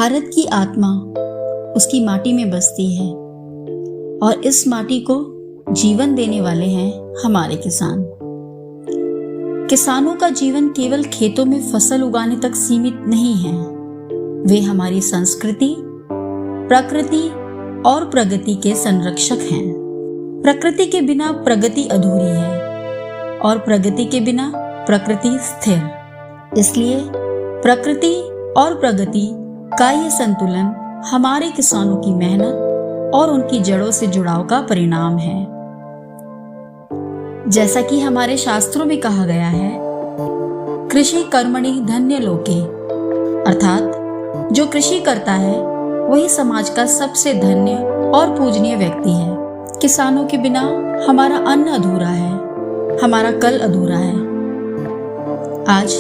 भारत की आत्मा उसकी माटी में बसती है और इस माटी को जीवन देने वाले हैं हमारे किसान। किसानों का जीवन केवल खेतों में फसल उगाने तक सीमित नहीं है। वे हमारी संस्कृति, प्रकृति और प्रगति के संरक्षक हैं। प्रकृति के बिना प्रगति अधूरी है और प्रगति के बिना प्रकृति स्थिर। इसलिए प्रकृति और प्रगति का ये संतुलन हमारे किसानों की मेहनत और उनकी जड़ों से जुड़ाव का परिणाम है। जैसा कि हमारे शास्त्रों में कहा गया है, कृषि कर्मणि धन्य लोके, अर्थात जो कृषि करता है वही समाज का सबसे धन्य और पूजनीय व्यक्ति है। किसानों के बिना हमारा अन्न अधूरा है, हमारा कल अधूरा है। आज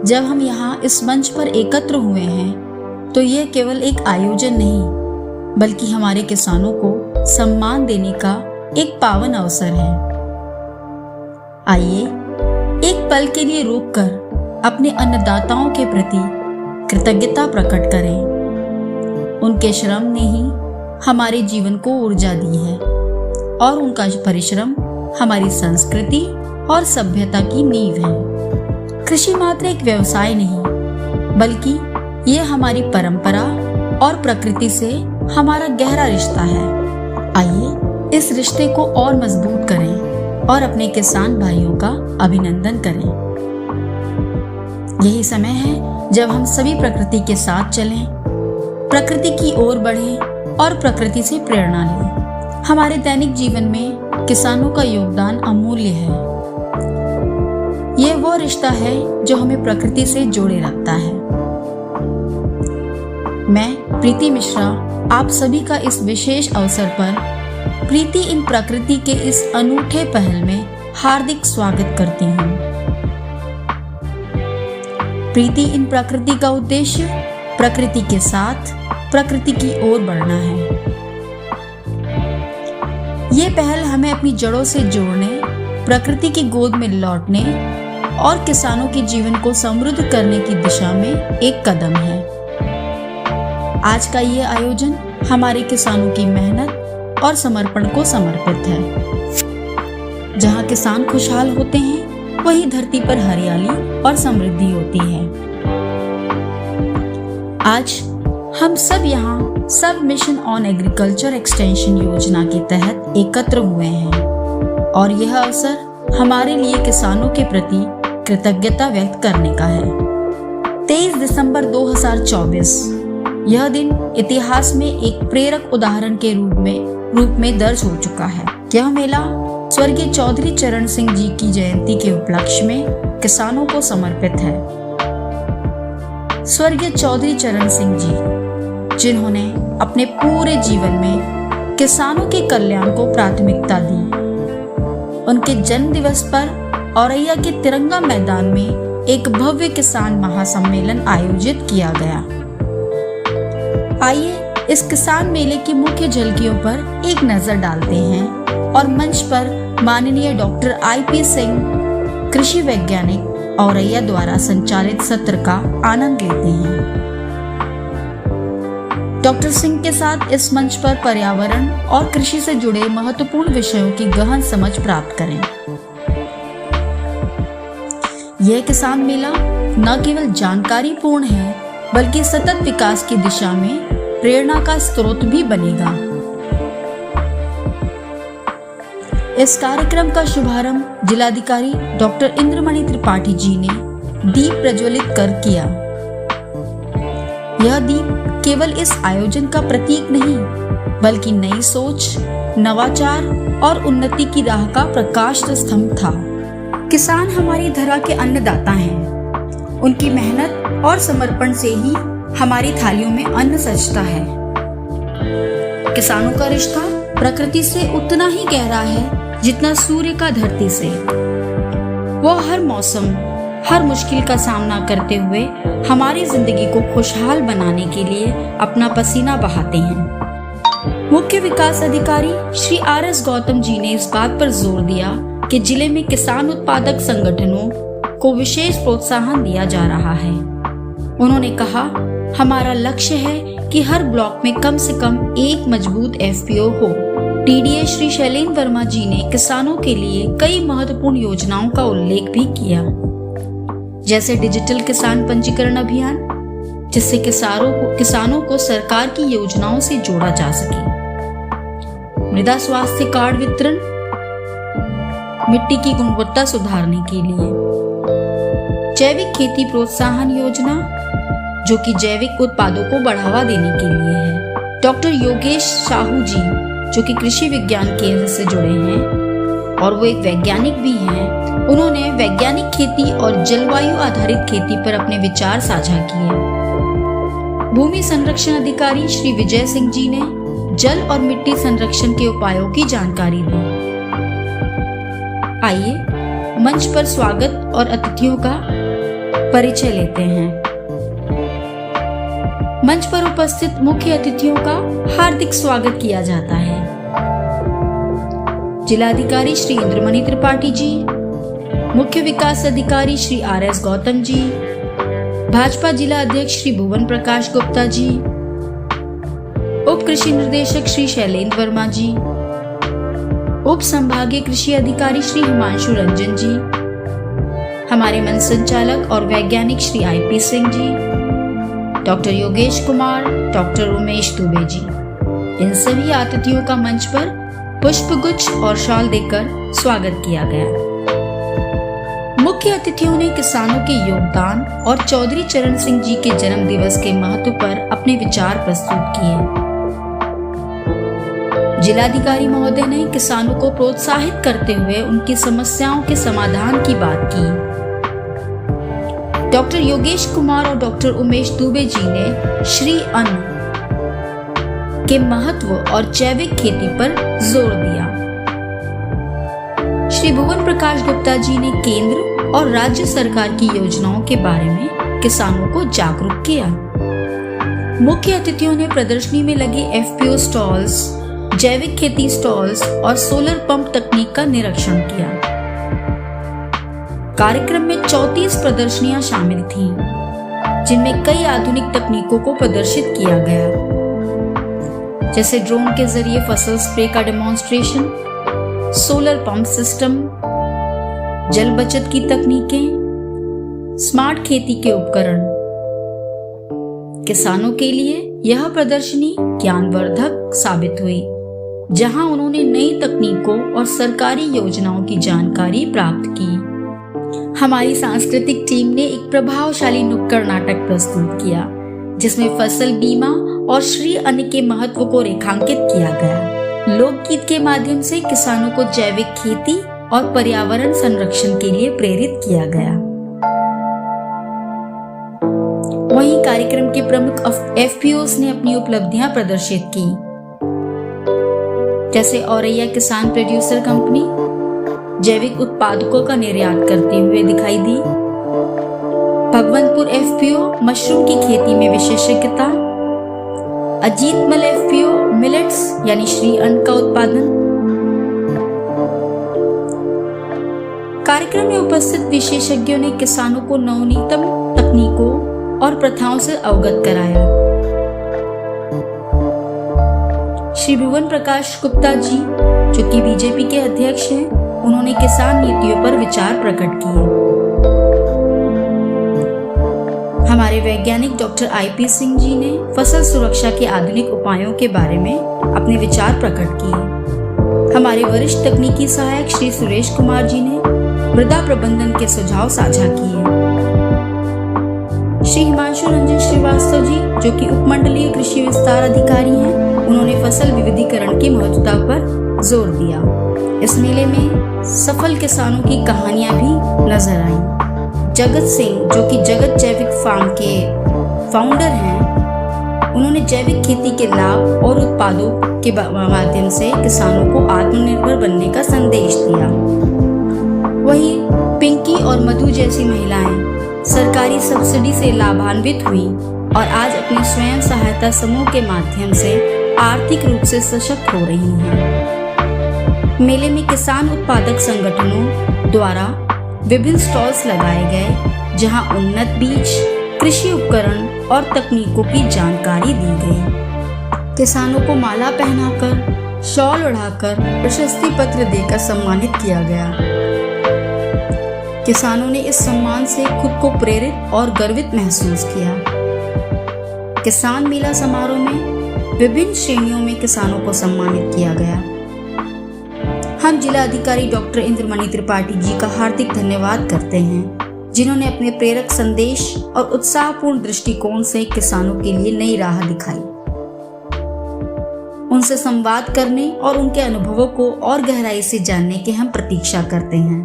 जब हम यहाँ इस मंच पर एकत्र हुए हैं तो ये केवल एक आयोजन नहीं, बल्कि हमारे किसानों को सम्मान देने का एक पावन अवसर है। आइए एक पल के लिए रुककर अपने अन्नदाताओं के प्रति कृतज्ञता प्रकट करें। उनके श्रम ने ही हमारे जीवन को ऊर्जा दी है और उनका परिश्रम हमारी संस्कृति और सभ्यता की नींव है। कृषि मात्र एक व्यवसाय नहीं, बल्कि ये हमारी परंपरा और प्रकृति से हमारा गहरा रिश्ता है। आइए इस रिश्ते को और मजबूत करें और अपने किसान भाइयों का अभिनंदन करें। यही समय है जब हम सभी प्रकृति के साथ चलें, प्रकृति की ओर बढ़ें और प्रकृति से प्रेरणा लें। हमारे दैनिक जीवन में किसानों का योगदान अमूल्य है। यह वो रिश्ता है जो हमें प्रकृति से जोड़े रखता है। मैं प्रीति मिश्रा आप सभी का इस विशेष अवसर पर प्रीति इन प्रकृति के इस अनूठे पहल में हार्दिक स्वागत करती हूँ। प्रीति इन प्रकृति का उद्देश्य प्रकृति के साथ प्रकृति की ओर बढ़ना है। ये पहल हमें अपनी जड़ों से जोड़ने, प्रकृति की गोद में लौटने और किसानों के जीवन को समृद्ध करने की दिशा में एक कदम है। आज का ये आयोजन हमारे किसानों की मेहनत और समर्पण को समर्पित है। जहाँ किसान खुशहाल होते हैं, वहीं धरती पर हरियाली और समृद्धि होती है। आज हम सब यहाँ सब मिशन ऑन एग्रीकल्चर एक्सटेंशन योजना के तहत एकत्र हुए हैं और यह अवसर हमारे लिए किसानों के प्रति कृतज्ञता व्यक्त करने का है। 23 दिसंबर 2024 यह दिन इतिहास में एक प्रेरक उदाहरण के रूप में दर्ज हो चुका है। यह मेला स्वर्गीय चौधरी चरण सिंह जी की जयंती के उपलक्ष्य में किसानों को समर्पित है। स्वर्गीय चौधरी चरण सिंह जी, जिन्होंने अपने पूरे जीवन में किसानों के कल्याण को प्राथमिकता दी, उनके जन्म दिवस पर औरैया के तिरंगा मैदान में एक भव्य किसान महासम्मेलन आयोजित किया गया। आइए इस किसान मेले की मुख्य झलकियों पर एक नजर डालते हैं और मंच पर माननीय डॉक्टर IP सिंह, कृषि वैज्ञानिक, औरैया द्वारा संचालित सत्र का आनंद लेते हैं। डॉक्टर सिंह के साथ इस मंच पर पर्यावरण और कृषि से जुड़े महत्वपूर्ण विषयों की गहन समझ प्राप्त करें। यह किसान मेला न केवल जानकारी पूर्ण है, बल्कि सतत विकास की दिशा में प्रेरणा का स्रोत भी बनेगा। इस कार्यक्रम का शुभारंभ जिलाधिकारी डॉक्टर इंद्रमणि त्रिपाठी जी ने दीप प्रज्वलित कर किया। यह दीप केवल इस आयोजन का प्रतीक नहीं, बल्कि नई सोच, नवाचार और उन्नति की राह का प्रकाश स्तंभ था। किसान हमारी धरा के अन्नदाता हैं। उनकी मेहनत और समर्पण से ही हमारी थालियों में अन्न सजता है। किसानों का रिश्ता प्रकृति से उतना ही गहरा है जितना सूर्य का धरती से। वो हर मौसम, हर मुश्किल का सामना करते हुए हमारी जिंदगी को खुशहाल बनाने के लिए अपना पसीना बहाते हैं। मुख्य विकास अधिकारी श्री RS गौतम जी ने इस बात पर जोर दिया कि जिले में किसान उत्पादक संगठनों को विशेष प्रोत्साहन दिया जा रहा है। उन्होंने कहा हमारा लक्ष्य है कि हर ब्लॉक में कम से कम एक मजबूत एफपीओ हो। टीडीए श्री शैलेंद्र वर्मा जी ने किसानों के लिए कई महत्वपूर्ण योजनाओं का उल्लेख भी किया, जैसे डिजिटल किसान पंजीकरण अभियान, जिससे किसानों को सरकार की योजनाओं से जोड़ा जा सके, मृदा स्वास्थ्य कार्ड वितरण, मिट्टी की गुणवत्ता सुधारने के लिए, जैविक खेती प्रोत्साहन योजना, जो कि जैविक उत्पादों को बढ़ावा देने के लिए है। डॉक्टर योगेश साहू जी, जो कि कृषि विज्ञान केंद्र से जुड़े हैं और वो एक वैज्ञानिक भी हैं, उन्होंने वैज्ञानिक खेती और जलवायु आधारित खेती पर अपने विचार साझा किए। भूमि संरक्षण अधिकारी श्री विजय सिंह जी ने जल और मिट्टी संरक्षण के उपायों की जानकारी दी। आइए मंच पर स्वागत और अतिथियों का परिचय लेते हैं। मंच पर उपस्थित मुख्य अतिथियों का हार्दिक स्वागत किया जाता है। जिलाधिकारी श्री इंद्रमणि त्रिपाठी जी, मुख्य विकास अधिकारी श्री आर.एस. गौतम जी, भाजपा जिला अध्यक्ष श्री भुवन प्रकाश गुप्ता जी, उप कृषि निर्देशक श्री शैलेंद्र वर्मा जी, उप संभागीय कृषि अधिकारी श्री हिमांशु रंजन जी, हमारे मंच संचालक और वैज्ञानिक Shri IP. Singh ji, doctor Yogesh Kumar, doctor Umesh Dubey ji, इन सभी अतिथियों का मंच पर पुष्पगुच्छ और शॉल देकर स्वागत किया गया। मुख्य अतिथियों ने किसानों के योगदान और चौधरी चरण सिंह जी के जन्म दिवस के महत्व पर अपने विचार प्रस्तुत किए। जिलाधिकारी महोदय ने किसानों को प्रोत्साहित करते हुए उनकी समस्याओं के समाधान की बात की। डॉक्टर योगेश कुमार और डॉक्टर उमेश दुबे जी ने श्री अन्न के महत्व और जैविक खेती पर जोर दिया। श्री भुवन प्रकाश गुप्ता जी ने केंद्र और राज्य सरकार की योजनाओं के बारे में किसानों को जागरूक किया। मुख्य अतिथियों ने प्रदर्शनी में लगे एफपीओ स्टॉल्स, जैविक खेती स्टॉल्स और सोलर पंप तकनीक का निरीक्षण किया। कार्यक्रम में 34 प्रदर्शनियां शामिल थीं, जिनमें कई आधुनिक तकनीकों को प्रदर्शित किया गया, जैसे ड्रोन के जरिए फसल स्प्रे का डेमोन्स्ट्रेशन, सोलर पंप सिस्टम, जल बचत की तकनीकें, स्मार्ट खेती के उपकरण। किसानों के लिए यह प्रदर्शनी ज्ञानवर्धक साबित हुई, जहां उन्होंने नई तकनीकों और सरकारी योजनाओं की जानकारी प्राप्त की। हमारी सांस्कृतिक टीम ने एक प्रभावशाली नुक्कड़ नाटक प्रस्तुत किया, जिसमें फसल बीमा और श्री अन्न के महत्व को रेखांकित किया गया। लोकगीत के माध्यम से किसानों को जैविक खेती और पर्यावरण संरक्षण के लिए प्रेरित किया गया। वहीं कार्यक्रम के प्रमुख एफपीओस ने अपनी उपलब्धियां प्रदर्शित की, जैसे औरैया किसान प्रोड्यूसर कंपनी जैविक उत्पादकों का निर्यात करते हुए दिखाई दी। भगवंतपुर एफपीओ मशरूम की खेती में विशेषज्ञता। अजीतमल एफपीओ मिलेट्स यानी श्री अन्न का उत्पादन। कार्यक्रम में उपस्थित विशेषज्ञों ने किसानों को नवनीतम तकनीकों और प्रथाओं से अवगत कराया। श्री भुवन प्रकाश गुप्ता जी, जो कि बीजेपी के अध्यक्ष हैं, उन्होंने किसान नीतियों पर विचार प्रकट किए। हमारे वैज्ञानिक डॉक्टर आई.पी. सिंह जी ने फसल सुरक्षा के आधुनिक उपायों के बारे में अपने विचार प्रकट किए। हमारे वरिष्ठ तकनीकी सहायक श्री सुरेश कुमार जी ने मृदा प्रबंधन के सुझाव साझा किए। श्री हिमांशु रंजन श्रीवास्तव जी, जो कि उपमंडलीय कृषि विस्तार अधिकारी हैं, उन्होंने फसल विविधीकरण की महत्वता पर जोर दिया। इस मेले में सफल किसानों की कहानियां भी नजर आईं। जगत सिंह, जो कि जगत जैविक फार्म के फाउंडर हैं, उन्होंने जैविक खेती के लाभ और उत्पादों के माध्यम से किसानों को आत्मनिर्भर बनने का संदेश दिया। वहीं पिंकी और मधु जैसी महिलाएं सरकारी सब्सिडी से लाभान्वित हुई और आज अपने स्वयं सहायता समूह के माध्यम से आर्थिक रूप से सशक्त हो रही हैं। मेले में किसान उत्पादक संगठनों द्वारा विभिन्न स्टॉल्स लगाए गए, जहां उन्नत बीज, कृषि उपकरण और तकनीकों की जानकारी दी गई। किसानों को माला पहनाकर, शॉल ओढ़ाकर, प्रशस्ति पत्र देकर सम्मानित किया गया। किसानों ने इस सम्मान से खुद को प्रेरित और गर्वित महसूस किया। किसान मेला समारोह में विभिन्न श्रेणियों में किसानों को सम्मानित किया गया। हम जिला अधिकारी डॉक्टर इंद्रमणि त्रिपाठी जी का हार्दिक धन्यवाद करते हैं, जिन्होंने अपने प्रेरक संदेश और उत्साहपूर्ण दृष्टिकोण से किसानों के लिए नई राह दिखाई। उनसे संवाद करने और उनके अनुभवों को और गहराई से जानने की हम प्रतीक्षा करते हैं।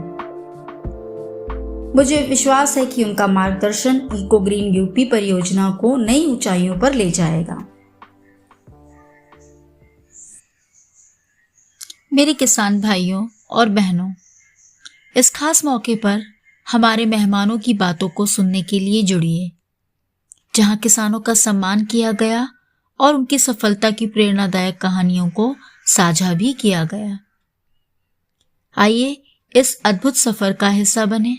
मुझे विश्वास है कि उनका मार्गदर्शन इको ग्रीन यूपी परियोजना को नई ऊंचाइयों पर ले जाएगा। मेरे किसान भाइयों और बहनों, इस खास मौके पर हमारे मेहमानों की बातों को सुनने के लिए जुड़िए, जहां किसानों का सम्मान किया गया और उनकी सफलता की प्रेरणादायक कहानियों को साझा भी किया गया। आइए इस अद्भुत सफर का हिस्सा बने।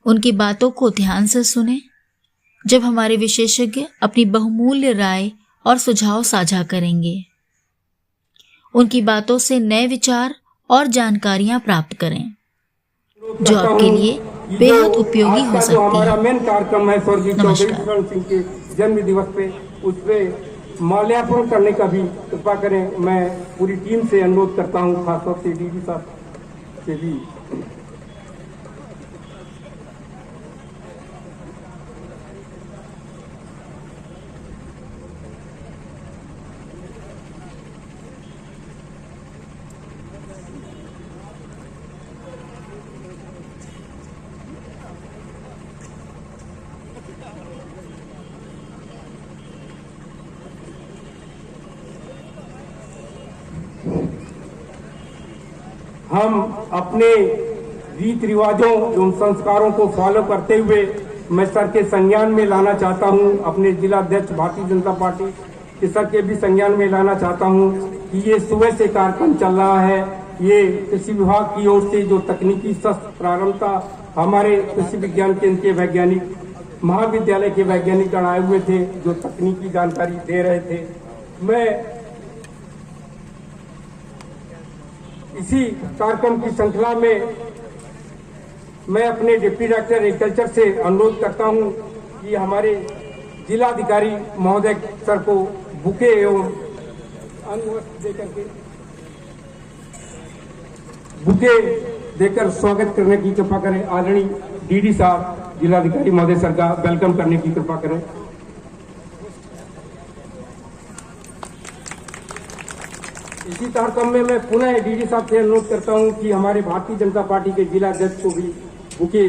उनकी बातों को ध्यान से सुने, जब हमारे विशेषज्ञ अपनी बहुमूल्य राय और सुझाव साझा करेंगे। उनकी बातों से नए विचार और जानकारियां प्राप्त करें, जो आपके लिए बेहद उपयोगी हो सकती है। हमारा मेन कार्यक्रम है स्वर्गीय चौधरी चरण सिंह के जन्म दिवस पे, उस पे माल्यार्पण करने का भी कृपा करें। मैं पूरी टीम से अनुरोध करता हूँ, खासतौर से डीडी साहब से भी। हम अपने रीति रिवाजों एवं संस्कारों को फॉलो करते हुए मैं सर के संज्ञान में लाना चाहता हूं, अपने जिला अध्यक्ष भारतीय जनता पार्टी के सर के भी संज्ञान में लाना चाहता हूं कि ये सुबह से कार्यक्रम चल रहा है। ये कृषि विभाग की ओर से जो तकनीकी सत्र प्रारंभ था, हमारे कृषि विज्ञान केंद्र के वैज्ञानिक, महाविद्यालय के वैज्ञानिक गण आए हुए थे जो तकनीकी जानकारी दे रहे थे। मैं इसी कार्यक्रम की श्रृंखला में मैं अपने डिप्टी डायरेक्टर एग्रीकल्चर से अनुरोध करता हूं कि हमारे जिलाधिकारी महोदय सर को बुके एवं अन्य वस्त्र देकर स्वागत करने की कृपा करें। आदरणीय डीडी साहब, जिलाधिकारी महोदय सर का वेलकम करने की कृपा करें। इसी कार्यक्रम में मैं पुनः डीडी साहब से अनुरोध करता हूं कि हमारे भारतीय जनता पार्टी के जिला अध्यक्ष को भी बुके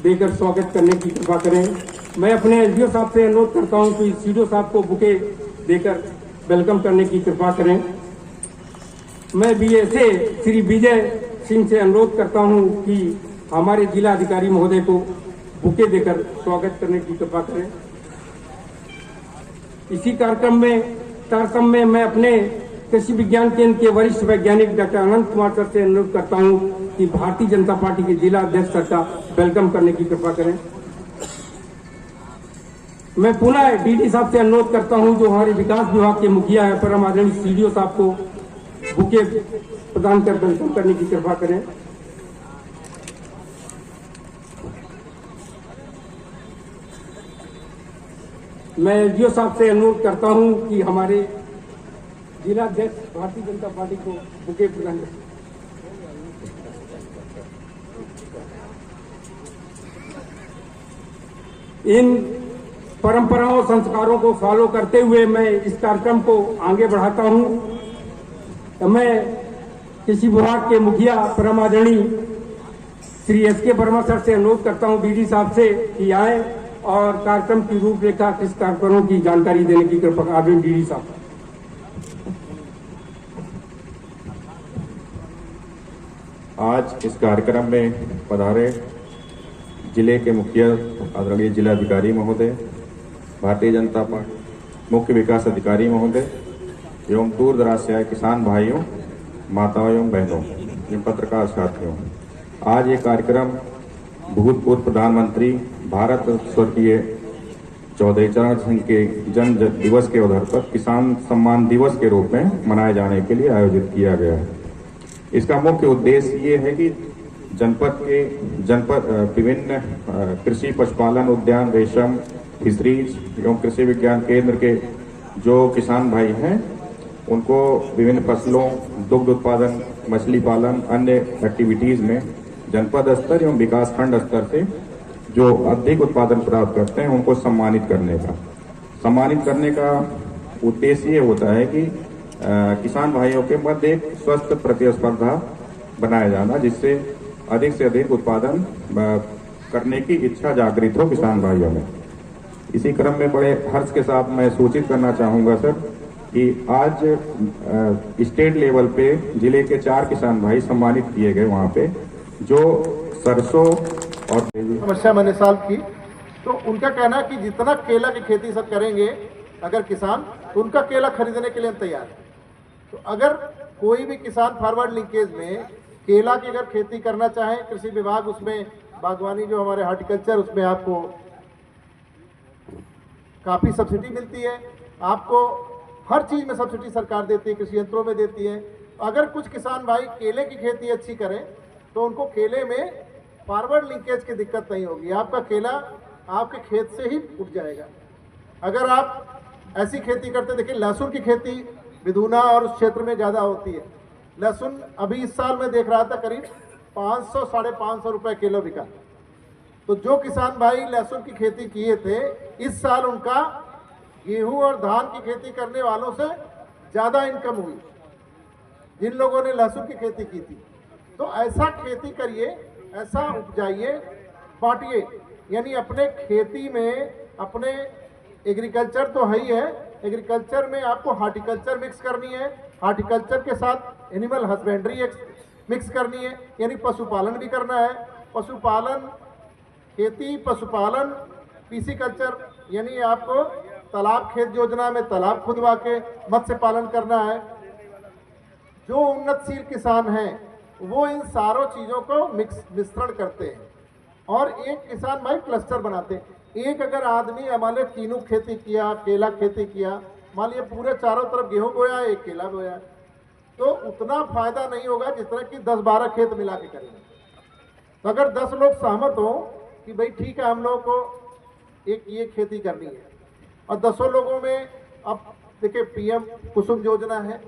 देकर स्वागत करने की कृपा करें। मैं अपने एसडीओ साहब से अनुरोध करता हूं कि सीडीओ साहब को बुके देकर वेलकम करने की कृपा करें। मैं बीएसए श्री विजय सिंह से अनुरोध करता हूं कि हमारे जिला अधिकारी महोदय को बुके देकर स्वागत करने की कृपा करें। इसी कार्यक्रम में मैं अपने कृषि विज्ञान केंद्र के वरिष्ठ वैज्ञानिक डॉक्टर अनंत कुमार सर से अनुरोध करता हूं कि भारतीय जनता पार्टी के जिला अध्यक्ष सर का वेलकम करने की कृपा करें। मैं पुनः डीडी साहब से अनुरोध करता हूं, जो हमारे विकास विभाग के मुखिया है, परम आदरणीय सीडीओ साहब को बुके प्रदान कर वेलकम करने की कृपा करें। मैं एसडीओ साहब से अनुरोध करता हूं कि हमारे जिला अध्यक्ष भारतीय जनता पार्टी को बुके प्रदान करें। इन परंपराओं संस्कारों को फॉलो करते हुए मैं इस कार्यक्रम को आगे बढ़ाता हूं। मैं कृषि विभाग के मुखिया परम आदरणीय श्री एसके वर्मा सर से अनुरोध करता हूं, डीडी साहब से, कि आए और कार्यक्रम की रूपरेखा, किस कार्यक्रमों की जानकारी देने की कृपा। आदरणीय डीडी साहब। आज इस कार्यक्रम में पधारे जिले के मुखिया आदरणीय जिलाधिकारी महोदय, भारतीय जनता पार्टी मुख्य विकास अधिकारी महोदय एवं दूर दराज से आए किसान भाइयों, माताओं एवं बहनों एवं पत्रकार साथियों, आज ये कार्यक्रम भूतपूर्व प्रधानमंत्री भारत स्वर्गीय चौधरी चरण सिंह के जन्म दिवस के अवसर पर किसान सम्मान दिवस के रूप में मनाए जाने के लिए आयोजित किया गया है। इसका मुख्य उद्देश्य ये है कि जनपद विभिन्न कृषि, पशुपालन, उद्यान, रेशम, फिशरीज एवं कृषि विज्ञान केंद्र के जो किसान भाई हैं उनको विभिन्न फसलों, दुग्ध उत्पादन, मछली पालन, अन्य एक्टिविटीज में जनपद स्तर एवं विकास खंड स्तर से जो अधिक उत्पादन प्राप्त करते हैं उनको सम्मानित करने का उद्देश्य ये होता है कि किसान भाइयों के मध्य एक स्वस्थ प्रतिस्पर्धा बनाया जाना, जिससे अधिक से अधिक उत्पादन करने की इच्छा जागृत हो किसान भाइयों में। इसी क्रम में बड़े हर्ष के साथ मैं सूचित करना चाहूंगा सर कि आज स्टेट लेवल पे जिले के 4 किसान भाई सम्मानित किए गए वहाँ पे, जो सरसों और समस्या मैंने सॉल्व की। तो उनका कहना है कि जितना केला की खेती सब करेंगे अगर किसान, तो उनका केला खरीदने के लिए हम तैयार हैं। तो अगर कोई भी किसान फॉरवर्ड लिंकेज में केला की अगर खेती करना चाहे, कृषि विभाग उसमें, बागवानी जो हमारे हार्टिकल्चर, उसमें आपको काफ़ी सब्सिडी मिलती है। आपको हर चीज़ में सब्सिडी सरकार देती है, कृषि यंत्रों में देती है। अगर कुछ किसान भाई केले की खेती अच्छी करें तो उनको केले में फॉरवर्ड लिंकेज की दिक्कत नहीं होगी। आपका केला आपके खेत से ही उठ जाएगा। अगर आप ऐसी खेती करते, देखिए लहसुन की खेती विधुना और उस क्षेत्र में ज़्यादा होती है। लहसुन अभी इस साल में देख रहा था करीब 500 साढ़े 500 रुपये किलो बिका। तो जो किसान भाई लहसुन की खेती किए थे, इस साल उनका गेहूं और धान की खेती करने वालों से ज़्यादा इनकम हुई, जिन लोगों ने लहसुन की खेती की थी। तो ऐसा खेती करिए, ऐसा उपजाइए, बांटिए। यानी अपने खेती में, अपने एग्रीकल्चर तो है ही है, एग्रीकल्चर में आपको हार्टिकल्चर मिक्स करनी है, हार्टिकल्चर के साथ एनिमल हस्बेंड्री मिक्स करनी है, यानी पशुपालन भी करना है। पशुपालन, खेती, पशुपालन, पीसीकल्चर, यानी आपको तालाब खेत योजना में तालाब खुदवा के मत्स्य पालन करना है। जो उन्नतशील किसान हैं वो इन सारों चीज़ों को मिश्रण करते हैं और एक किसान भाई क्लस्टर बनाते हैं। एक अगर आदमी हमारे तीनों खेती किया, केला खेती किया, मान लिया पूरे चारों तरफ गेहूं बोया, एक केला बोया, तो उतना फायदा नहीं होगा जितना कि 10-12 खेत मिला के करेंगे। तो अगर 10 लोग सहमत हो कि भाई ठीक है हम लोगों को एक ये खेती करनी है, और 10 लोगों में, अब देखिए पीएम कुसुम योजना है,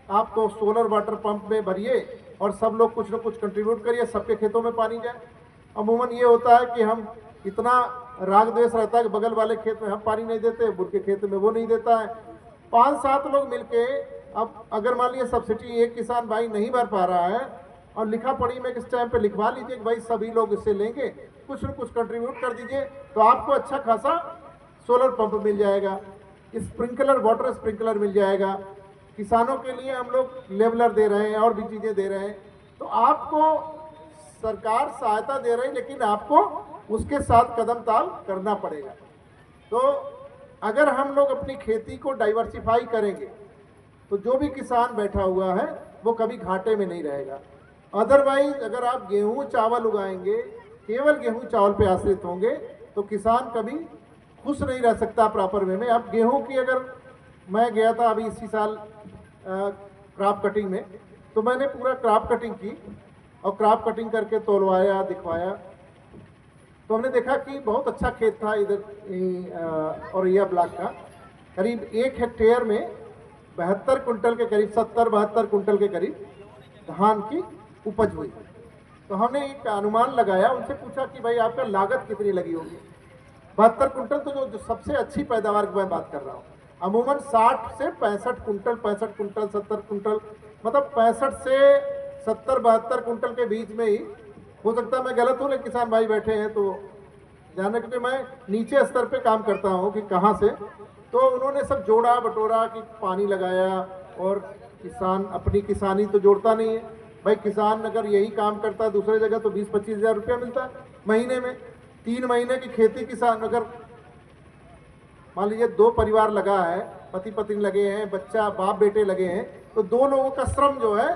आपको सोलर वाटर पंप में भरिए और सब लोग कुछ न कुछ कंट्रीब्यूट करिए, सबके खेतों में पानी जाए। अमूमन ये होता है कि हम इतना राग द्वेष रहता है कि बगल वाले खेत में हम पानी नहीं देते, बुर के खेत में वो नहीं देता है। 5-7 लोग मिलके, अब अगर मान लीजिए सब्सिडी एक किसान भाई नहीं भर पा रहा है और लिखा पढ़ी में किस टाइम पे लिखवा लीजिए कि भाई सभी लोग इससे लेंगे, कुछ न कुछ कंट्रीब्यूट कर दीजिए, तो आपको अच्छा खासा सोलर पंप मिल जाएगा, स्प्रिंकलर, वाटर स्प्रिंकलर मिल जाएगा। किसानों के लिए हम लोग लेवलर दे रहे हैं और भी चीज़ें दे रहे हैं। तो आपको सरकार सहायता दे रही है, लेकिन आपको उसके साथ कदम ताल करना पड़ेगा। तो अगर हम लोग अपनी खेती को डाइवर्सिफाई करेंगे तो जो भी किसान बैठा हुआ है वो कभी घाटे में नहीं रहेगा। अदरवाइज अगर आप गेहूं चावल उगाएंगे, केवल गेहूं चावल पे आश्रित होंगे, तो किसान कभी खुश नहीं रह सकता प्रॉपर वे में। अब गेहूं की, अगर मैं गया था अभी इसी साल क्रॉप कटिंग में, तो मैंने पूरा क्रॉप कटिंग की और क्रॉप कटिंग करके तोलवाया, दिखवाया, तो हमने देखा कि बहुत अच्छा खेत था इधर औरैया ब्लॉक का। करीब 1 हेक्टेयर में 72 कुंटल के करीब, 70-72 कुंटल के करीब धान की उपज हुई। तो हमने एक अनुमान लगाया, उनसे पूछा कि भाई आपका लागत कितनी लगी होगी। 72 कुंटल तो जो सबसे अच्छी पैदावार की मैं बात कर रहा हूँ, अमूमन 60 से 65 कुंटल, 65 कुंटल, 70 कुंटल, मतलब 65 से 70-72 कुंटल के बीच में ही। हो सकता है मैं गलत हूँ, लेकिन किसान भाई बैठे हैं तो जानने के लिए मैं नीचे स्तर पे काम करता हूँ कि कहाँ से। तो उन्होंने सब जोड़ा बटोरा कि पानी लगाया, और किसान अपनी किसानी तो जोड़ता नहीं है भाई। किसान अगर यही काम करता है दूसरे जगह तो 20-25 हज़ार रुपया मिलता है महीने में। 3 महीने की खेती किसान अगर मान लीजिए 2 परिवार लगा है, पति पत्नी लगे हैं, बच्चा बाप बेटे लगे हैं, तो 2 लोगों का श्रम जो है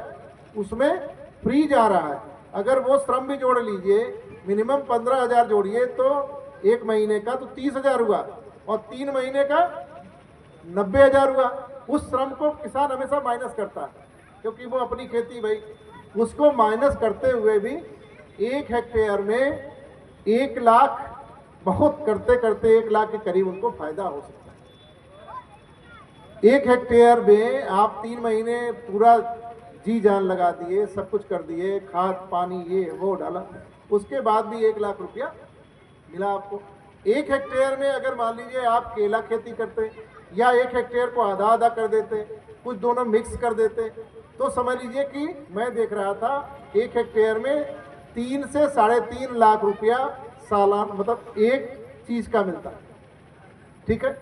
उसमें फ्री जा रहा है। अगर वो श्रम भी जोड़ लीजिए मिनिमम 15,000 जोड़िए तो एक महीने का तो 30,000 हुआ, और 3 महीने का 90,000 हुआ। उस श्रम को किसान हमेशा माइनस करता है, क्योंकि वो अपनी खेती भाई, उसको माइनस करते हुए भी 1 हेक्टेयर में 1 लाख, बहुत करते करते 1 लाख के करीब उनको फायदा हो सकता है। 1 हेक्टेयर में आप 3 महीने पूरा जी जान लगा दिए, सब कुछ कर दिए, खाद पानी ये वो डाला, उसके बाद भी 1 लाख रुपया मिला आपको। 1 हेक्टेयर में अगर मान लीजिए आप केला खेती करते या 1 हेक्टेयर को आधा आधा कर देते, कुछ दोनों मिक्स कर देते, तो समझ लीजिए कि मैं देख रहा था 1 हेक्टेयर में 3 से 3.5 लाख रुपया सालाना, मतलब एक चीज का मिलता है। ठीक है,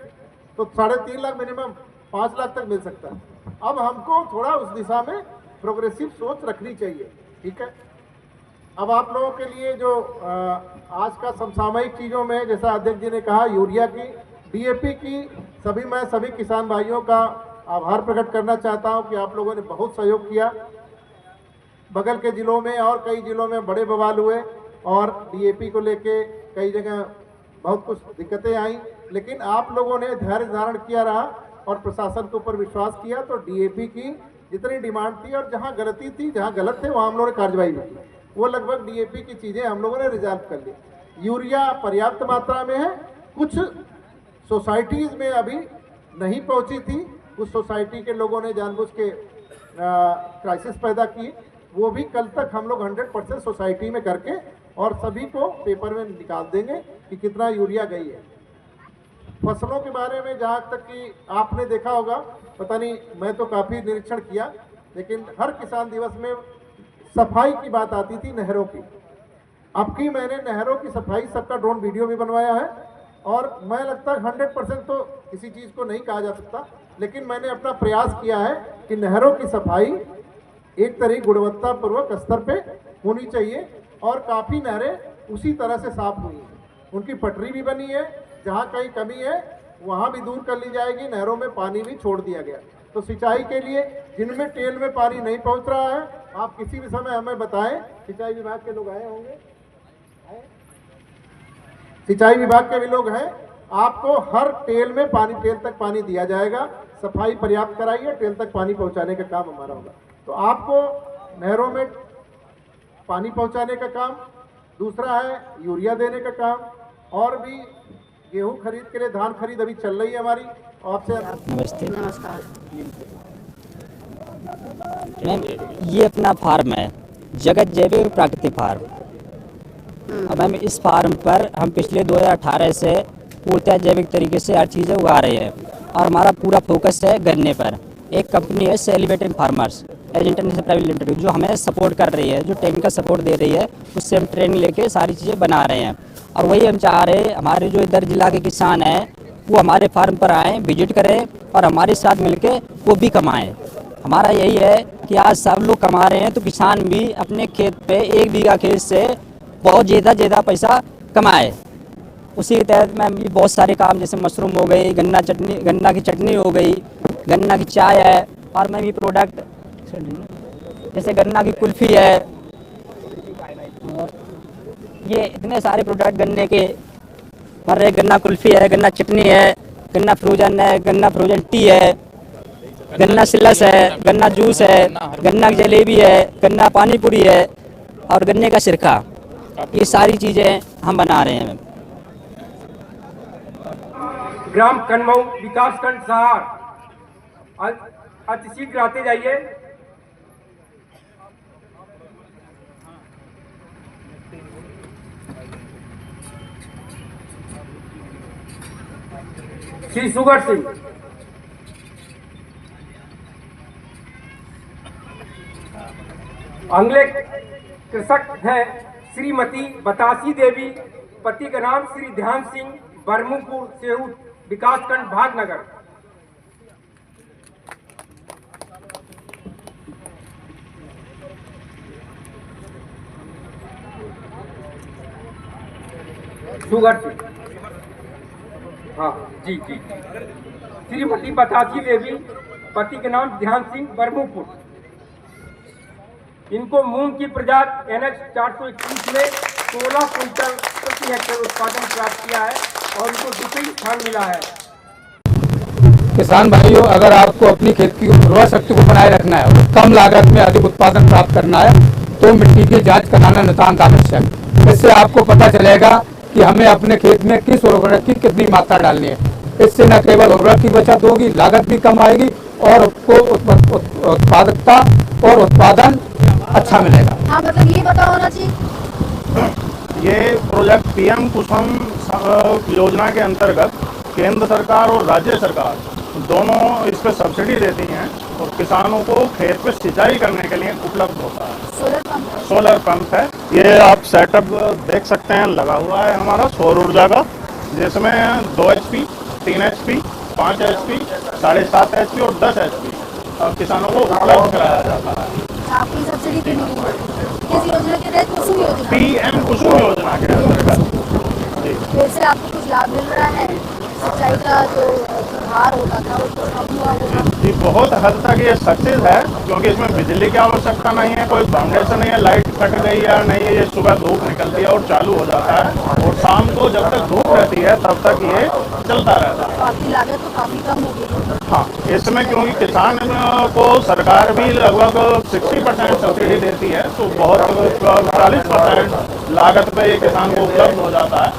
तो 3.5 लाख मिनिमम 5 लाख तक मिल सकता है। अब हमको थोड़ा उस दिशा में प्रोग्रेसिव सोच रखनी चाहिए। ठीक है, अब आप लोगों के लिए जो आज का समसामयिक चीज़ों में, जैसा अध्यक्ष जी ने कहा, यूरिया की, डीएपी की, मैं सभी किसान भाइयों का आभार प्रकट करना चाहता हूं कि आप लोगों ने बहुत सहयोग किया। बगल के जिलों में और कई जिलों में बड़े बवाल हुए और डीएपी को लेके कई जगह बहुत कुछ दिक्कतें आई, लेकिन आप लोगों ने धैर्य धारण किया रहा और प्रशासन के ऊपर विश्वास किया, तो डीएपी की जितनी डिमांड थी और जहां गलती थी, जहां गलत थे, वहां हम लोगों ने कार्रवाई भी की। वो लगभग डीएपी की चीज़ें हम लोगों ने रिजॉल्व कर ली। यूरिया पर्याप्त मात्रा में है, कुछ सोसाइटीज़ में अभी नहीं पहुंची थी, कुछ सोसाइटी के लोगों ने जानबूझ के क्राइसिस पैदा की, वो भी कल तक हम लोग 100% सोसाइटी में करके और सभी को पेपर में निकाल देंगे कि कितना यूरिया गई है। फसलों के बारे में जहाँ तक कि आपने देखा होगा, पता नहीं, मैं तो काफ़ी निरीक्षण किया, लेकिन हर किसान दिवस में सफाई की बात आती थी नहरों की। अब की मैंने नहरों की सफाई, सबका ड्रोन वीडियो भी बनवाया है, और मैं लगता है 100% तो किसी चीज़ को नहीं कहा जा सकता, लेकिन मैंने अपना प्रयास किया है कि नहरों की सफाई एक तरह गुणवत्तापूर्वक स्तर पे होनी चाहिए, और काफ़ी नहरें उसी तरह से साफ हुई हैं। उनकी पटरी भी बनी है, जहाँ कहीं कमी है वहाँ भी दूर कर ली जाएगी, नहरों में पानी भी छोड़ दिया गया। तो सिंचाई के लिए जिनमें टेल में पानी नहीं पहुँच रहा है, आप किसी भी समय हमें बताएं, सिंचाई विभाग के लोग आए होंगे, सिंचाई विभाग के भी लोग हैं, आपको हर टेल में पानी, टेल तक पानी दिया जाएगा। सफाई पर्याप्त कराइए, टेल तक पानी पहुंचाने का काम हमारा होगा। तो आपको नहरों में पानी पहुंचाने का काम, दूसरा है यूरिया देने का काम, और भी गेहूं खरीद के लिए, धान खरीद अभी चल रही है हमारी। आपसे नमस्ते। मैम, ये अपना फार्म है, जगत जैविक प्राकृतिक फार्म। अब मैम, इस फार्म पर हम पिछले 2018 से पूर्णतः जैविक तरीके से हर चीज़ें उगा रहे हैं, और हमारा पूरा फोकस है गन्ने पर। एक कंपनी है celebrated farmers as international private limited, जो हमें सपोर्ट कर रही है, जो टेक्निकल सपोर्ट दे रही है, उससे हम ट्रेनिंग लेके सारी चीज़ें बना रहे हैं। और वही हम चाह रहे हैं, हमारे जो इधर जिला के किसान हैं वो हमारे फार्म पर आएँ, विजिट करें, और हमारे साथ मिलके वो भी कमाएं। हमारा यही है कि आज सब लोग कमा रहे हैं, तो किसान भी अपने खेत पे 1 बीघा खेत से बहुत ज़्यादा पैसा कमाए। उसी के तहत मैम ये बहुत सारे काम, जैसे मशरूम हो गई, गन्ना की चटनी हो गई, गन्ना की चाय है, और मैम ये प्रोडक्ट जैसे गन्ना की कुल्फ़ी है, और ये इतने सारे प्रोडक्ट गन्ने के बन रहे। गन्ना कुल्फ़ी है, गन्ना चटनी है, गन्ना फ्रोजन है, गन्ना फ्रोजन टी है, गन्ना सिलस है, गन्ना जूस है, गन्ना की जलेबी है, गन्ना पानी पूरी है, और गन्ने का सिरका। ये सारी चीज़ें हम बना रहे हैं। ग्राम कनमऊ, विकासखंड सहार, अतिशीघ्र आते जाइए। श्री सुगर सिंह, अगले कृषक हैं श्रीमती बतासी देवी, पति का नाम श्री ध्यान सिंह, बरमुपुर सेहूट, विकासखंड भागनगर। शुगर सिंह, हाँ जी जी। श्रीमती बतासी देवी, पति के नाम ध्यान सिंह, बरमुपुर। इनको मूंग की प्रजाति NH 421 में 16 क्विंटल प्रति हेक्टेयर उत्पादन प्राप्त किया है और उनको द्वितीय स्थान मिला है। किसान भाइयों, अगर आपको अपनी खेत की उर्वरा शक्ति को बनाए रखना है और कम लागत में अधिक उत्पादन प्राप्त करना है तो मिट्टी की जांच कराना नितांत आवश्यक। इससे आपको पता चलेगा कि हमें अपने खेत में किस उर्वरक की कितनी मात्रा डालनी है। इससे न केवल उर्वरक की बचत होगी, लागत भी कम आएगी और आपको उत्पादकता और उत्पादन अच्छा मिलेगा। हाँ, मतलब ये पता होना चाहिए। ये प्रोजेक्ट पीएम कुसुम योजना के अंतर्गत केंद्र सरकार और राज्य सरकार दोनों इस पर सब्सिडी देती हैं और किसानों को खेत पे सिंचाई करने के लिए उपलब्ध होता है। सोलर पंप है, ये आप सेटअप देख सकते हैं, लगा हुआ है हमारा सौर ऊर्जा का, जिसमें 2 HP, 3 HP, 5 HP, 7.5 HP और 10 HP किसानों को उपलब्ध कराया जाता है। आपकी सब्सिडी किस योजना के तहत? कुसुम योजना, पीएम कुसुम योजना के अंतर्गत। तो इससे आपको कुछ लाभ मिल रहा है? सिंचाई का जो भार होता था वो कम हुआ होगा? जी, बहुत हद तक ये सक्सेस है, क्योंकि इसमें बिजली की आवश्यकता नहीं है, कोई फाउंडेशन नहीं है, लाइट कट गई या नहीं है, ये सुबह धूप निकलती है और चालू हो जाता है और शाम को जब तक धूप रहती है तब तक ये चलता रहता है। तो आपकी लागत तो काफी कम होगी। हाँ, इसमें क्योंकि किसान को सरकार भी लगभग 60% सब्सिडी देती है, तो बहुत 40% लागत पे ये किसान को उपलब्ध हो जाता है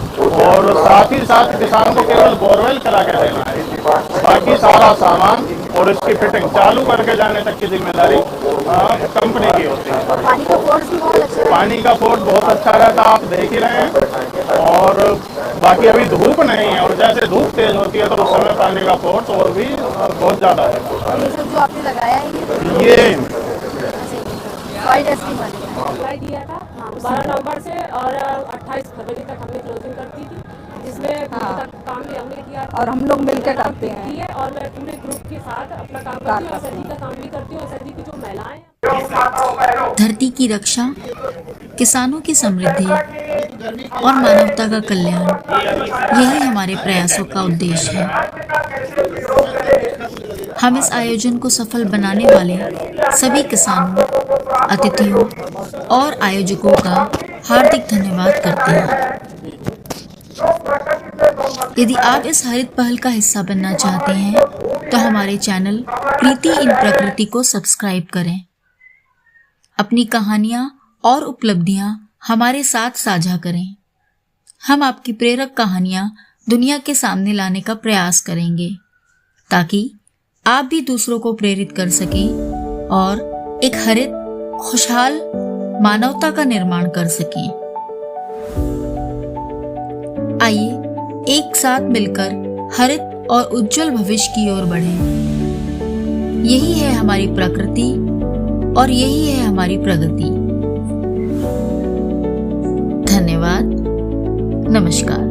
और साथ ही साथ किसान को केवल बोरवेल करा के देना है, बाकी सारा सामान और इसकी फिटिंग चालू करके जाने तक की जिम्मेदारी कंपनी की होती है। पानी का फोर्स भी बहुत अच्छा है। पानी का फोर्स बहुत अच्छा रहता है, आप देख ही रहे हैं। और बाकी अभी धूप नहीं है और जैसे धूप तेज होती है तो उस समय पानी का फोर्स और भी बहुत ज्यादा है। ये सब जो आपने लगाया है ये 5 SP वाली अप्लाई दिया था 12 नवंबर से और 28 फरवरी तक हमने क्लोजिंग कर दी थी, जिसमें तक काम भी हमने किया और हम लोग मिलकर करते हैं और मैं पूरे ग्रुप के साथ अपना काम करती हूँ और सदी का काम भी करती हूँ और सदी की जो महिलाएं। धरती की रक्षा, किसानों की समृद्धि और मानवता का कल्याण, यही हमारे प्रयासों का उद्देश्य है। हम इस आयोजन को सफल बनाने वाले सभी किसानों, अतिथियों और आयोजकों का हार्दिक धन्यवाद करते हैं। यदि आप इस हरित पहल का हिस्सा बनना चाहते हैं तो हमारे चैनल प्रीति इन प्रकृति को सब्सक्राइब करें। अपनी कहानियां और उपलब्धियां हमारे साथ साझा करें। हम आपकी प्रेरक कहानियां दुनिया के सामने लाने का प्रयास करेंगे ताकि आप भी दूसरों को प्रेरित कर सकें और एक हरित, खुशहाल मानवता का निर्माण कर सकें। आइए एक साथ मिलकर हरित और उज्जवल भविष्य की ओर बढ़ें। यही है हमारी प्रकृति और यही है हमारी प्रगति। धन्यवाद। नमस्कार।